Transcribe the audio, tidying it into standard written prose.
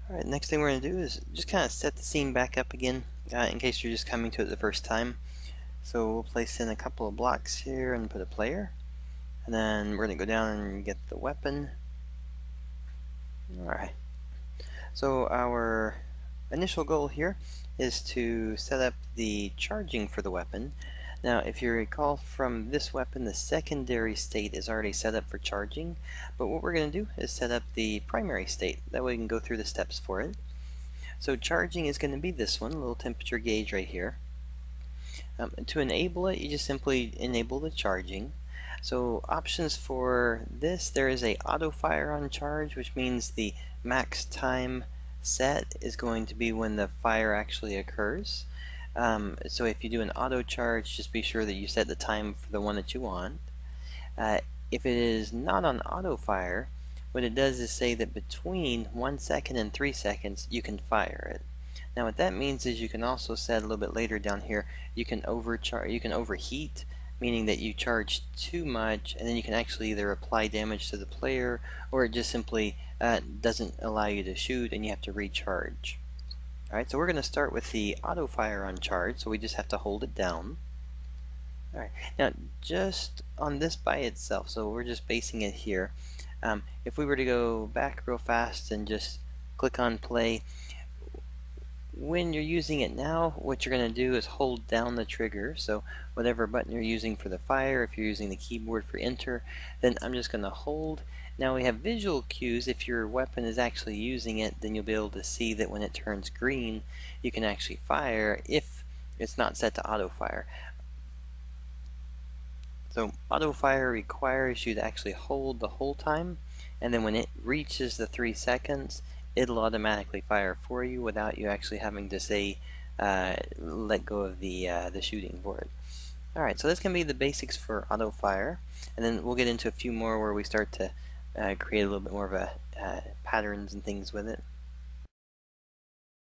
Alright, next thing we're going to do is just kind of set the scene back up again, in case you're just coming to it the first time. So we'll place in a couple of blocks here and put a player. And then we're going to go down and get the weapon. Alright, so our initial goal here is to set up the charging for the weapon. Now, if you recall from this weapon, the secondary state is already set up for charging, but what we're going to do is set up the primary state. That way we can go through the steps for it. So charging is going to be this one, a little temperature gauge right here. To enable it, you just simply enable the charging. So options for this, there is a Autofire on charge, which means the max time set is going to be when the fire actually occurs. So if you do an auto charge, just be sure that you set the time for the one that you want. If it is not on Autofire, what it does is say that between 1 second and 3 seconds you can fire it. Now what that means is you can also set a little bit later down here, you can overheat, meaning that you charge too much and then you can actually either apply damage to the player or it just simply doesn't allow you to shoot and you have to recharge. Alright, so we're going to start with the auto fire on charge, so we just have to hold it down. Alright, now just on this by itself, so we're just basing it here. If we were to go back real fast and just click on play, when you're using it now, what you're going to do is hold down the trigger. So whatever button you're using for the fire, if you're using the keyboard for enter, then I'm just going to hold. Now we have visual cues. If your weapon is actually using it, then you'll be able to see that when it turns green, you can actually fire if it's not set to auto fire. So auto fire requires you to actually hold the whole time, and then when it reaches the 3 seconds, it'll automatically fire for you without you actually having to say let go of the shooting for it. Alright, so this can be the basics for auto fire, and then we'll get into a few more where we start to create a little bit more of a patterns and things with it.